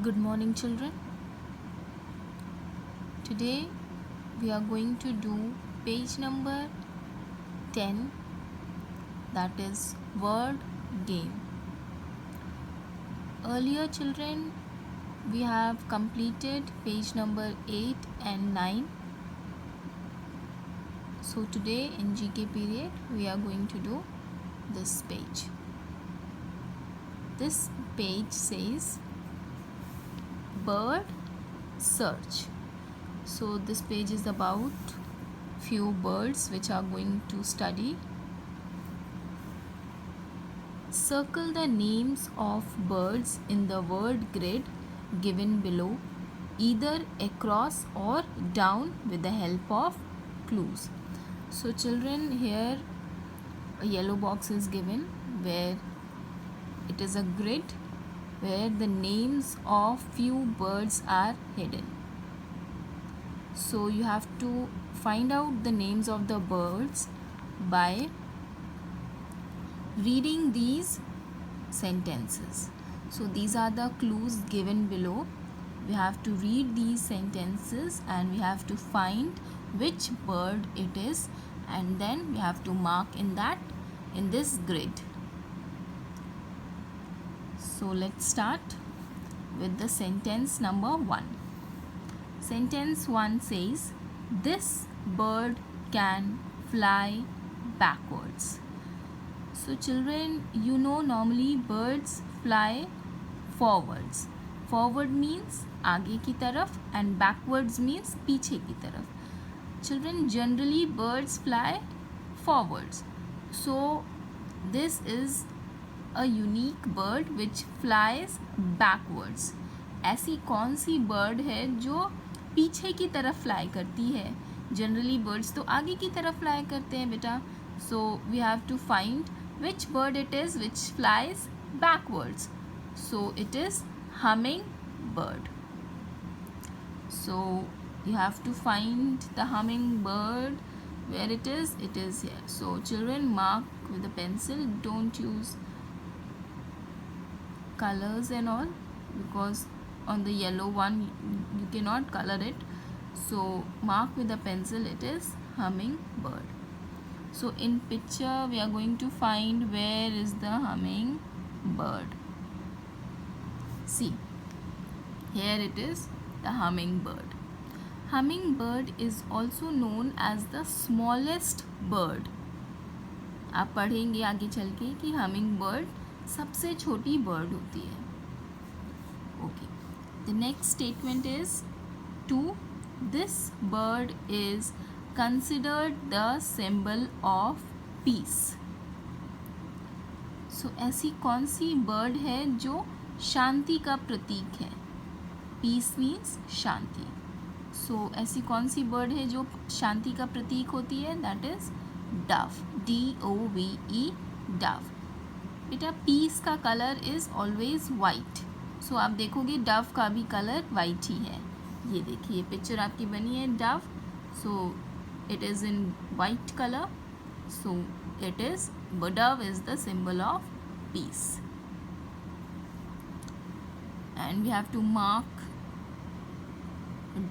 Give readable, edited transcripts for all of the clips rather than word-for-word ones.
Good morning, children. Today we are going to do page number 10, that is word game. Earlier, children, we have completed page number 8 and 9. So today in GK period we are going to do this page. This page says bird search. So this page is about few birds which are going to study. Circle the names of birds in the word grid given below, either across or down with the help of clues. So children, here a yellow box is given where it is a grid where the names of few birds are hidden. So you have to find out the names of the birds by reading these sentences. So these are the clues given below. We have to read these sentences and we have to find which bird it is, and then we have to mark in this grid. So let's start with the sentence number 1. Sentence 1 says, this bird can fly backwards. So children, you know normally birds fly forwards. Forward means आगे की तरफ and backwards means पीछे की तरफ. Children, generally birds fly forwards. So this is a unique bird which flies backwards. ऐसी कौन सी bird है जो पीछे की तरफ फ्लाई करती है? जनरली बर्ड्स तो आगे की तरफ फ्लाई करते हैं बेटा. So we have to find which bird it is which flies backwards. So it is hummingbird. So you have to find the hummingbird. Where it is here. So children, mark with a pencil. Don't use colors and all, because on the yellow one you cannot color it. So mark with a pencil, it is hummingbird. So in picture we are going to find where is the hummingbird. See, here it is, the hummingbird. Hummingbird is also known as the smallest bird. आप पढ़ेंगे आगे चल के कि hummingbird सबसे छोटी bird होती है. Okay. The next statement is 2. This bird is considered the symbol of peace. So ऐसी कौन सी bird है जो शांति का प्रतीक है? Peace means शांति. So ऐसी कौन सी bird है जो शांति का प्रतीक होती है? That is dove. D-O-V-E, dove. बेटा पीस का कलर इज ऑलवेज वाइट. सो आप देखोगे डव का भी कलर वाइट ही है. ये देखिए पिक्चर आपकी बनी है dove. So it is in white colour. So it is dove is the symbol of peace. And we have to mark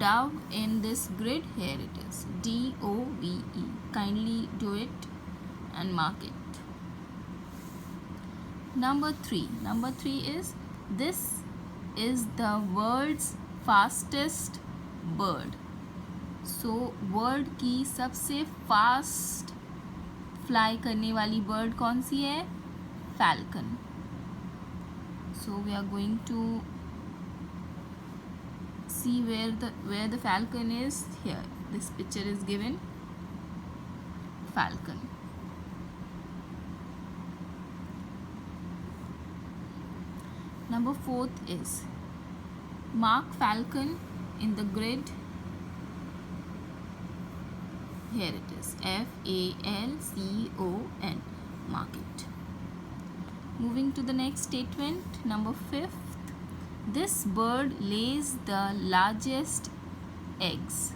dove in this grid. Here it is, D-O-V-E. Kindly do it and mark it. Number 3 is, this is the world's fastest bird. So world की सबसे fast fly करने वाली bird कौन सी है? Falcon. So we are going to see where the falcon is. Here this picture is given, falcon. Number 4 is, mark falcon in the grid. Here it is, F-A-L-C-O-N. Mark it. Moving to the next statement, number 5. This bird lays the largest eggs.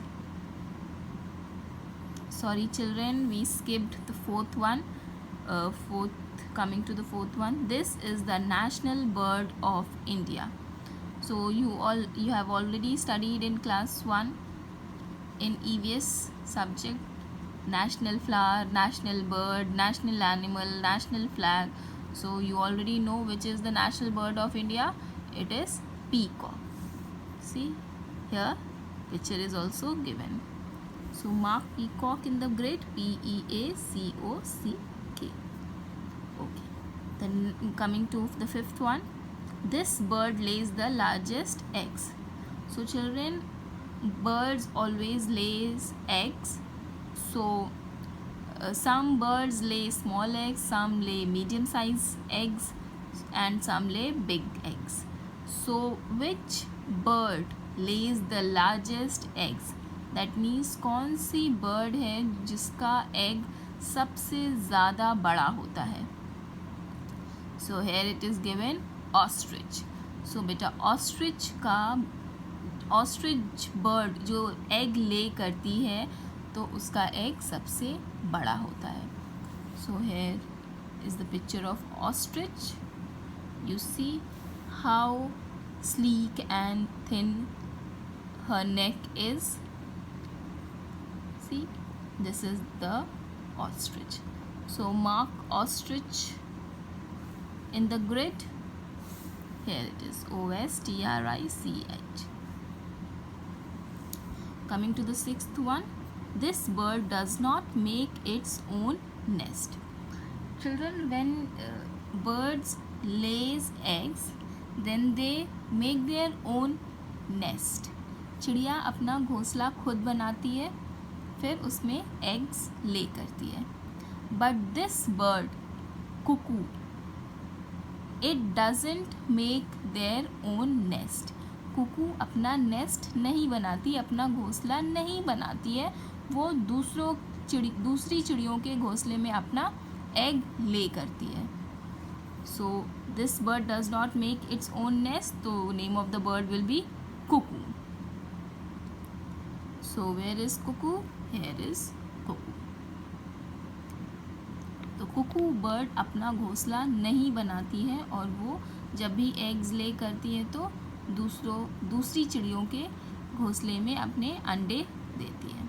Sorry children, we skipped the fourth one. Coming to the fourth one, this is the national bird of India. So you have already studied in class 1 in EVS subject, national flower, national bird, national animal, national flag. So you already know which is the national bird of India. It is peacock. See here, picture is also given. So mark peacock in the grid, Peacock. Okay. Then coming to the fifth one, this bird lays the largest eggs. So children, birds always lays eggs. So some birds lay small eggs, some lay medium size eggs, and some lay big eggs. So which bird lays the largest eggs? That means कौन सी bird है जिसका egg सबसे ज़्यादा बड़ा होता है? So here it is given ostrich. So बेटा ostrich bird जो egg lay करती है तो उसका egg सबसे बड़ा होता है. So here is the picture of ostrich. You see how sleek and thin her neck is. See, this is the ostrich. So mark ostrich in the grid. Here it is, OSTRICH. Coming to the sixth one, this bird does not make its own nest. Children, when birds lays eggs, then they make their own nest. चिड़िया अपना घोंसला खुद बनाती है, फिर उसमें eggs lay करती है. But this bird, cuckoo, it doesn't make their own nest. Kuku अपना नेस्ट नहीं बनाती, अपना घोंसला नहीं बनाती है, वो दूसरी चिड़ियों के घोंसले में अपना एग ले करती है. So this bird does not make its own nest, तो name of the bird will be cuckoo. So where is cuckoo? Here is cuckoo. तो कुकू बर्ड अपना घोंसला नहीं बनाती है और वो जब भी एग्स ले करती है तो दूसरी चिड़ियों के घोंसले में अपने अंडे देती है.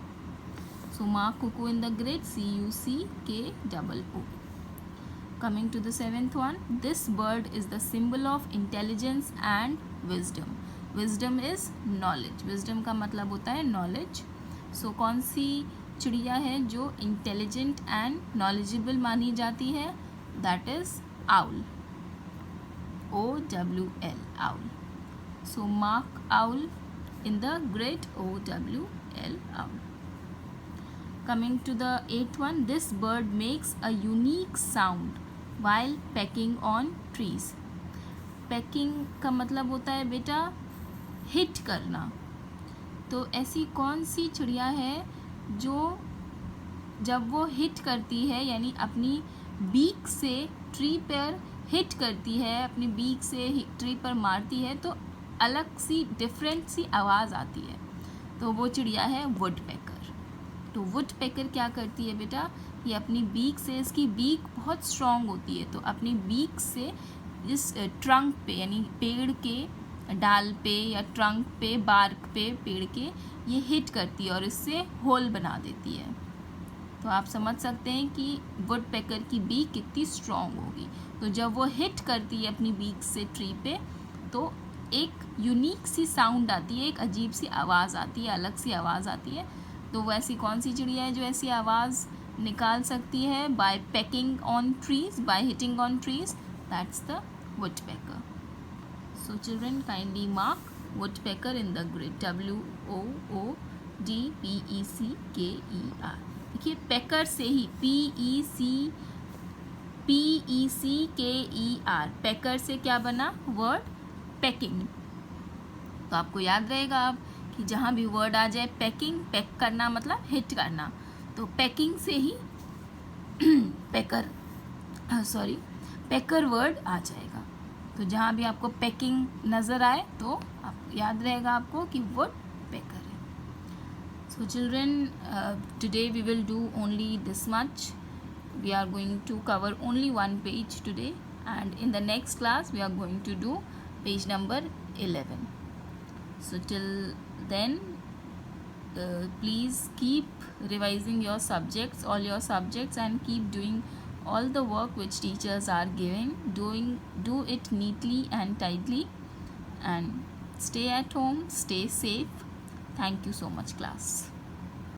So mark cuckoo in the grid, CUCKOO. Coming to the seventh one, this bird is the symbol of intelligence and wisdom. Wisdom is knowledge. Wisdom का मतलब होता है knowledge. So कौन सी चिड़िया है जो इंटेलिजेंट एंड नॉलेजेबल मानी जाती है? That is owl. OWL, owl. So mark owl in the grid, OWL, owl. Coming to the eighth one, this bird makes a unique sound while pecking on trees. Pecking का मतलब होता है बेटा hit करना. तो ऐसी कौन सी चिड़िया है जो जब वो हिट करती है यानी अपनी बीक से ट्री पर हिट करती है, अपनी बीक से ट्री पर मारती है तो अलग सी डिफरेंट सी आवाज़ आती है, तो वो चिड़िया है वुडपेकर. तो वुडपेकर क्या करती है बेटा, ये अपनी बीक से, इसकी बीक बहुत स्ट्रॉन्ग होती है, तो अपनी बीक से इस ट्रंक पे यानी पेड़ के डाल पे या ट्रंक पे, बार्क पे पेड़ के ये हिट करती है और इससे होल बना देती है. तो आप समझ सकते हैं कि वुडपेकर की बीक कितनी स्ट्रॉन्ग होगी. तो जब वो हिट करती है अपनी बीक से ट्री पे तो एक यूनिक सी साउंड आती है, एक अजीब सी आवाज़ आती है, अलग सी आवाज़ आती है. तो वो ऐसी कौन सी चिड़िया है जो ऐसी आवाज़ निकाल सकती है? By pecking on trees, by hitting on trees, that's the woodpecker. So children kindly mark woodpecker in the grid, WOODPECKER. देखिए पेकर से ही PECKER, पेकर से क्या बना? Word pecking. तो आपको याद रहेगा अब कि जहाँ भी वर्ड आ जाए पैकिंग, पैक करना मतलब हिट करना, तो पैकिंग से ही पैकर वर्ड आ जाएगा. तो जहाँ भी आपको पैकिंग नज़र आए तो आप याद रहेगा आपको कि वुड पैकर है. So children, today we will do only this much. We are going to cover only one page today, and in the next class we are going to do page number 11. So till then, please keep revising your subjects, all your subjects, and keep doing all the work which teachers are giving. Do it neatly and tidily, and stay at home, stay safe. Thank you so much, class.